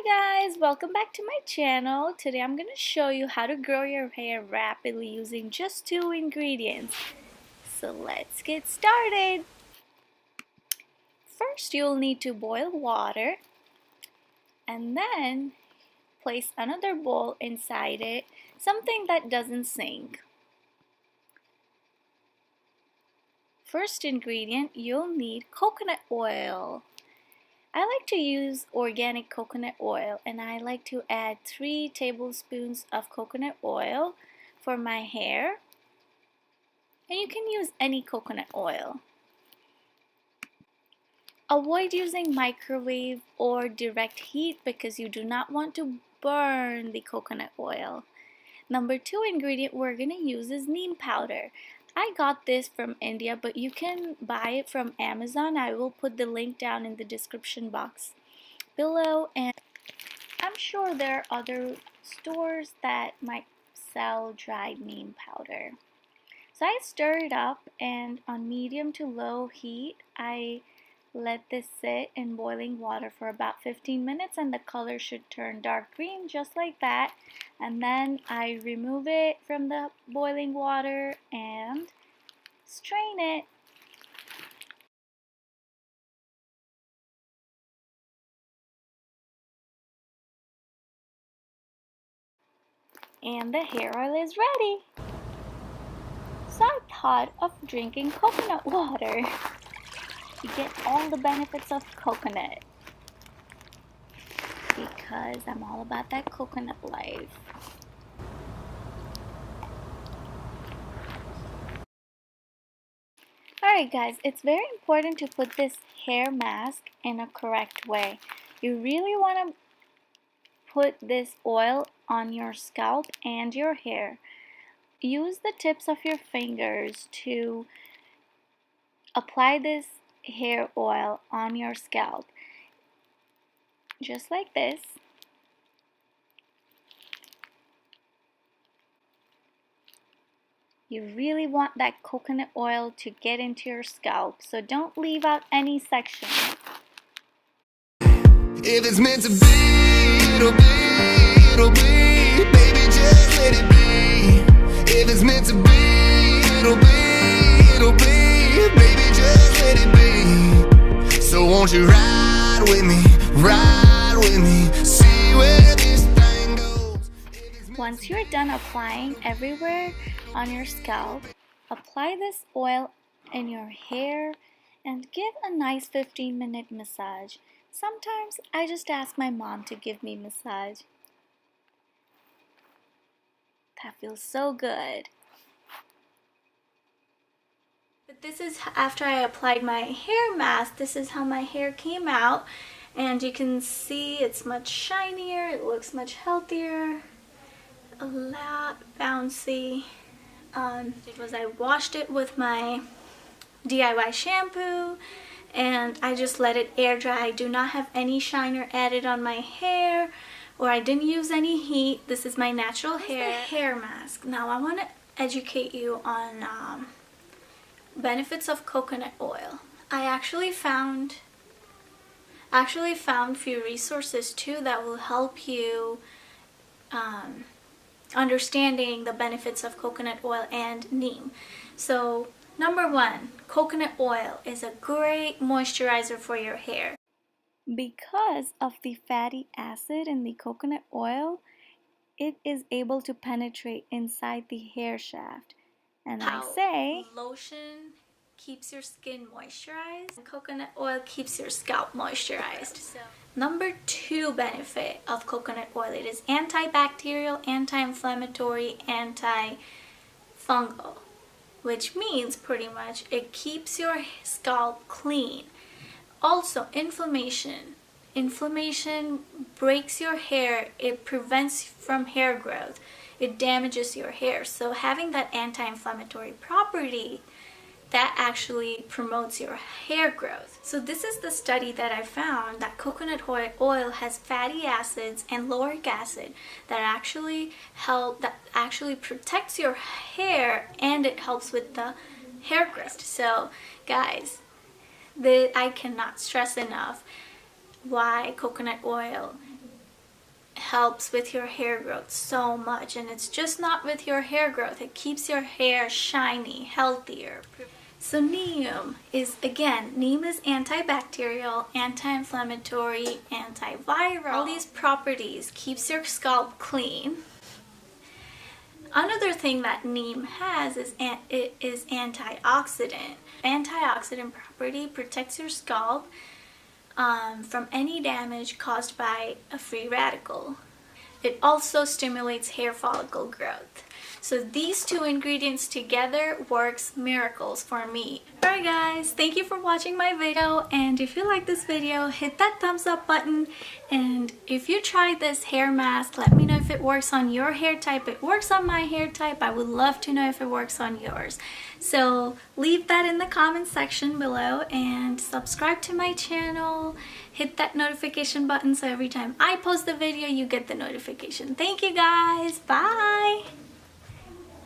Hi guys, welcome back to my channel. Today I'm going to show you how to grow your hair rapidly using just 2 ingredients. So let's get started. First you'll need to boil water and then place another bowl inside it, something that doesn't sink. First ingredient, you'll need coconut oil. I like to use organic coconut oil, and I like to add 3 tablespoons of coconut oil for my hair. And you can use any coconut oil. Avoid using microwave or direct heat because you do not want to burn the coconut oil. Number 2 ingredient we're going to use is neem powder. I got this from India, but you can buy it from Amazon. I will put the link down in the description box below, and I'm sure there are other stores that might sell dried neem powder. So I stir it up, and on medium to low heat I let this sit in boiling water for about 15 minutes, and the color should turn dark green just like that. And then I remove it from the boiling water and strain it. And the hair oil is ready. So I thought of drinking coconut water. You get all the benefits of coconut because I'm all about that coconut life. Alright guys, it's very important to put this hair mask in a correct way. You really want to put this oil on your scalp and your hair. Use the tips of your fingers to apply this hair oil on your scalp. Just like this. You really want that coconut oil to get into your scalp, so don't leave out any section. If it's meant to be, it'll be, it'll be. Baby, just let it be. If it's meant to be, it'll be, it'll be. Baby, just let it be. So won't you ride with me, see where this thing goes. Once you're done applying everywhere on your scalp, apply this oil in your hair and give a nice 15-minute massage. Sometimes I just ask my mom to give me massage. That feels so good. But this is after I applied my hair mask. This is how my hair came out, and you can see it's much shinier, it looks much healthier, a lot bouncy. I washed it with my DIY shampoo and I just let it air dry. I do not have any shiner added on my hair, or I didn't use any heat. This is my natural hair mask. Now I want to educate you on benefits of coconut oil. I actually found few resources too that will help you understanding the benefits of coconut oil and neem. So number 1, coconut oil is a great moisturizer for your hair. Because of the fatty acid in the coconut oil, it is able to penetrate inside the hair shaft. And I say lotion keeps your skin moisturized and coconut oil keeps your scalp moisturized. So number 2 benefit of coconut oil, it is antibacterial, anti-inflammatory, anti-fungal, which means pretty much it keeps your scalp clean. Also, inflammation. Inflammation breaks your hair, it prevents from hair growth, it damages your hair. So having that anti-inflammatory property, that actually promotes your hair growth. So this is the study that I found, that coconut oil has fatty acids and lauric acid that actually protects your hair, and it helps with the hair growth. So guys, I cannot stress enough why coconut oil helps with your hair growth so much, and it's just not with your hair growth, it keeps your hair shiny, healthier. So neem is antibacterial, anti-inflammatory, antiviral. All these properties keeps your scalp clean. Another thing that neem has is antioxidant. Antioxidant property protects your scalp from any damage caused by a free radical. It also stimulates hair follicle growth. So these two ingredients together works miracles for me. Alright guys, thank you for watching my video, and if you like this video, hit that thumbs up button, and if you tried this hair mask, let me know if it works on your hair type. It works on my hair type. I would love to know if it works on yours. So leave that in the comment section below, and subscribe to my channel. Hit that notification button so every time I post a video you get the notification. Thank you guys. Bye.